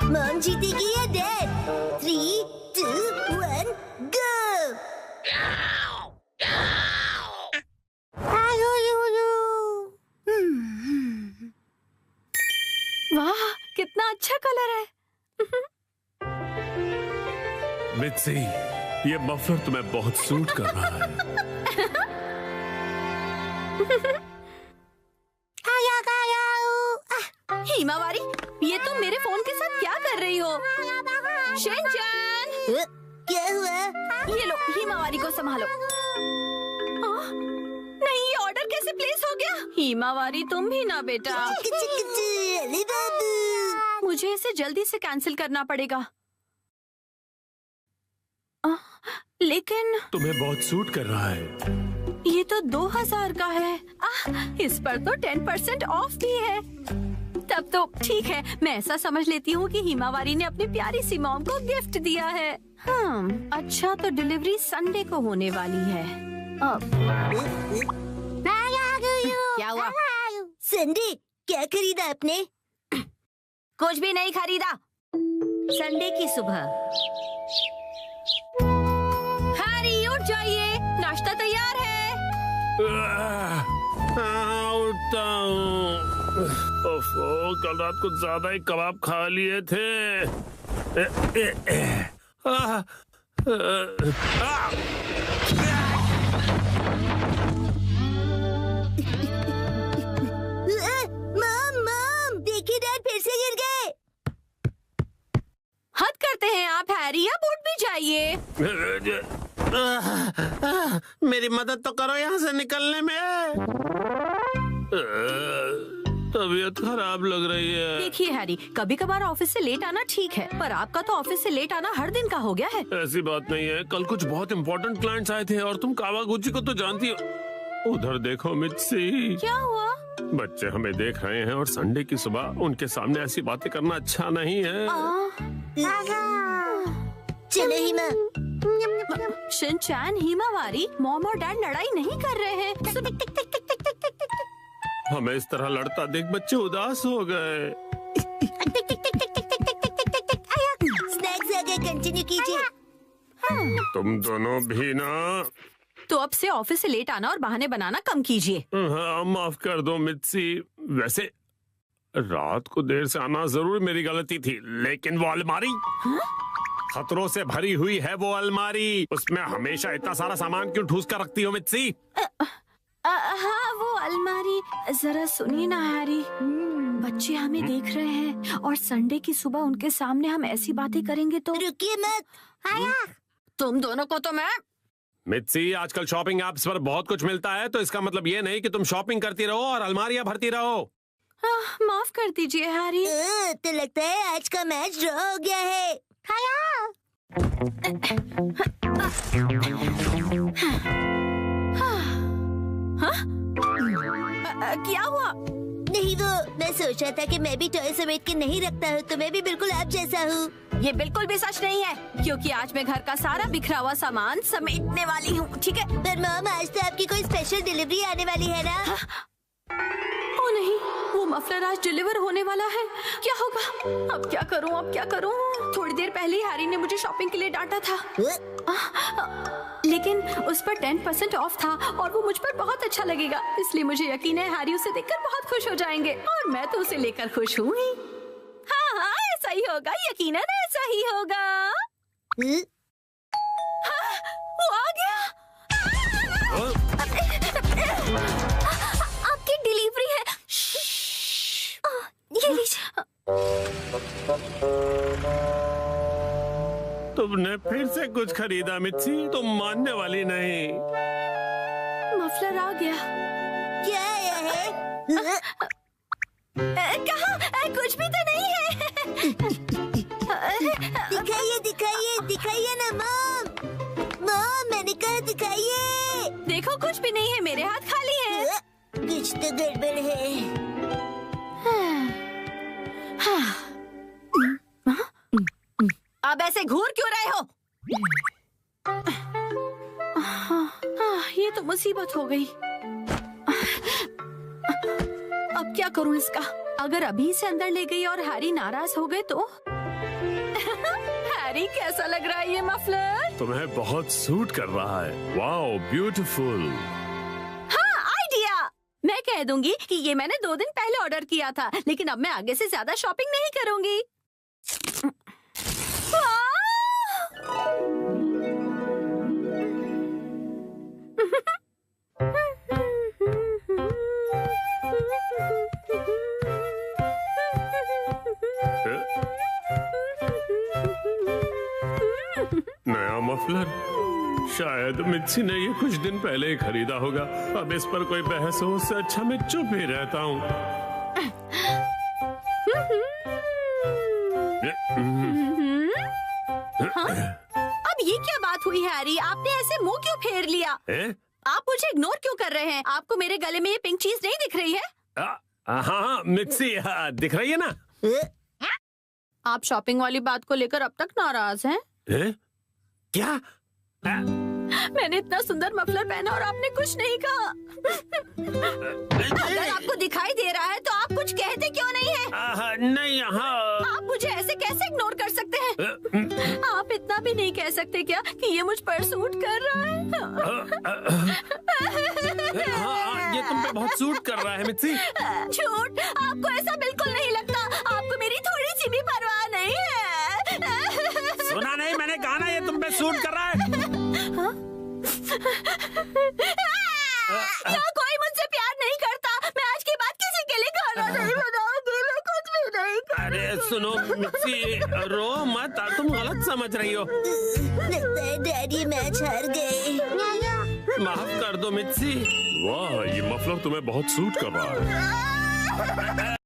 Mom जीतेगी या dad? 3, 2, 1, गो! वाह, कितना अच्छा कलर है। मित्सी, ये मफलर तुम्हें बहुत सूट कर रहा है। हिमावारी, ये तुम मेरे फोन के साथ क्या कर रही हो? शिनचैन, क्या हुआ? ये लो, हिमावारी को संभालो। नहीं, ये ऑर्डर कैसे प्लेस हो गया? हिमावारी, तुम भी ना बेटा। अली बाबू, मुझे इसे जल्दी से कैंसिल करना पड़ेगा। लेकिन तुम्हें बहुत सूट कर रहा है। ये तो 2000 का है। इस पर तो 10% ऑफ भी है। तब तो ठीक है, मैं ऐसा समझ लेती हूँ कि हिमावारी ने अपनी प्यारी सी मॉम को गिफ्ट दिया है। अच्छा, तो डिलीवरी संडे को होने वाली है। क्या हुआ? संडे, क्या खरीदा आपने? कुछ भी नहीं खरीदा। संडे की सुबह। हैरी, उठ जाइए, नाश्ता तैयार है। उठता हूँ। ओफो, कल रात को ज्यादा ही कबाब खा लिए थे। मॉम, देखिए डैड फिर से गिर गए। हद करते हैं आप हैरी, अब उठ भी जाइए। मेरी मदद तो करो यहाँ से निकलने में। तबीयत खराब लग रही है। देखिए हैरी, कभी कभार ऑफिस से लेट आना ठीक है, पर आपका तो ऑफिस से लेट आना हर दिन का हो गया है। ऐसी बात नहीं है, कल कुछ बहुत इम्पोर्टेंट क्लाइंट्स आए थे और तुम कावागुची को तो जानती हो। उधर देखो मित्सी। क्या हुआ? बच्चे हमें देख रहे हैं और संडे की सुबह उनके सामने ऐसी बातें करना अच्छा नहीं है। चलो हिमा। शिनचैन, हिमावारी, मॉम और डैड लड़ाई नहीं कर रहे हैं। हमें इस तरह लड़ता देख बच्चे उदास हो गए। स्नैक्स आ गए, कंटिन्यू कीजिए। तुम दोनों भी ना। तो अब से ऑफिस से लेट आना और बहाने बनाना कम कीजिए। हाँ, माफ कर दो मित्सी। वैसे रात को देर से आना जरूर मेरी गलती थी, लेकिन वो अलमारी खतरों से भरी हुई है। वो अलमारी, उसमें हमेशा इतना सारा सामान क्यों ठूस कर रखती हो मित्सी? हाँ, वो अलमारी। जरा सुनिए ना हैरी, बच्चे हमें देख रहे हैं और संडे की सुबह उनके सामने हम ऐसी बातें करेंगे तो। रुकिए मत। तुम दोनों को तो मैं। मित्सी, आजकल शॉपिंग ऐप्स पर बहुत कुछ मिलता है, तो इसका मतलब ये नहीं कि तुम शॉपिंग करती रहो और अलमारियां भरती रहो। माफ कर दीजिए हैरी। तो लगता है आज का मैच ड्रॉ हो गया है। क्या हुआ? नहीं, वो मैं सोच रहा था कि मैं भी टॉय समेट के नहीं रखता हूँ, तो मैं भी बिल्कुल आप जैसा हूँ। ये बिल्कुल भी सच नहीं है, क्योंकि आज मैं घर का सारा बिखरा हुआ सामान समेटने वाली हूँ, ठीक है? पर मॉम, आज तो आपकी कोई स्पेशल डिलीवरी आने वाली है ना? ओ नहीं, वो मफलर आज डिलीवर होने वाला है। क्या होगा? अब क्या करूँ, अब क्या करूँ? थोड़ी देर पहले ही हैरी ने मुझे शॉपिंग के लिए डांटा था, लेकिन उस पर 10% ऑफ था और वो मुझ पर बहुत अच्छा लगेगा, इसलिए मुझे यकीन है हैरी उसे देखकर बहुत खुश हो जाएंगे और मैं तो उसे लेकर खुश हूँ ही। हाँ हाँ, ऐसा ही होगा, यकीनन ऐसा ही होगा। हाँ, वो आ गया। आपकी डिलीवरी है। ये लीजिए। तुमने फिर से कुछ खरीदा मित्सी, तुम मानने वाली नहीं। मफलर आ गया। क्या आया है? कहाँ? कुछ भी तो नहीं है। दिखाइए दिखाइए दिखाइए ना मॉम। मॉम, मैंने कहा दिखाइए। देखो, कुछ भी नहीं है, मेरे हाथ खाली है। कुछ तो गड़बड़ है। अब ऐसे घूर क्यों रहे हो? ये तो मुसीबत हो गई। अब क्या करूं इसका? अगर अभी से अंदर ले गई और हैरी नाराज हो गए तो? हैरी, कैसा लग रहा है ये मफलर? तुम्हें बहुत सूट कर रहा है। Wow, beautiful. हाँ, आइडिया। मैं कह दूंगी कि ये मैंने 2 दिन पहले ऑर्डर किया था, लेकिन अब मैं आगे से ज्यादा शॉपिंग नहीं करूंगी। नया मफलर, शायद मित्सी ने ये कुछ दिन पहले ही खरीदा होगा। अब इस पर कोई बहस हो, उससे अच्छा मैं चुप ही रहता हूँ। अब ये क्या बात हुई हैरी? आपने ऐसे मुंह क्यों फेर लिया? आप मुझे इग्नोर क्यों कर रहे हैं? आपको मेरे गले में ये पिंक चीज नहीं दिख रही है? हाँ मित्सी, दिख रही है ना? आप शॉपिंग वाली बात को लेकर अब तक नाराज हैं? क्या? मैंने इतना सुंदर मफलर पहना और आपने कुछ नहीं कहा। अगर आपको दिखाई दे रहा है तो आप कुछ कहते क्यों नहीं हैं? नहीं, हाँ। आप मुझे ऐसे कैसे इग्नोर कर सकते हैं? आप इतना भी नहीं कह सकते क्या कि ये मुझ पर सूट कर रहा है? हाँ, ये तुम पे बहुत सूट कर रहा है मित्सी। झूठ, आपको ऐसा बिल्कुल नहीं लगता। आपको मेरी थोड़ी सी भी परवाह नहीं है। सुना नहीं, मैंने कहा ना ये तुम पे सूट कर रहा है। यहाँ कोई मुझसे प्यार नहीं करता। मैं आज के बाद किसी के लिए खाना नहीं बनाऊंगी। मैं कुछ भी नहीं करूंगी। अरे सुनो मित्सी, रो मत, तुम गलत समझ रही हो। लगता है डैडी मैच हार गए। माफ कर दो मित्सी। वाह, ये मफलर तुम्हें बहुत सूट कर रहा है।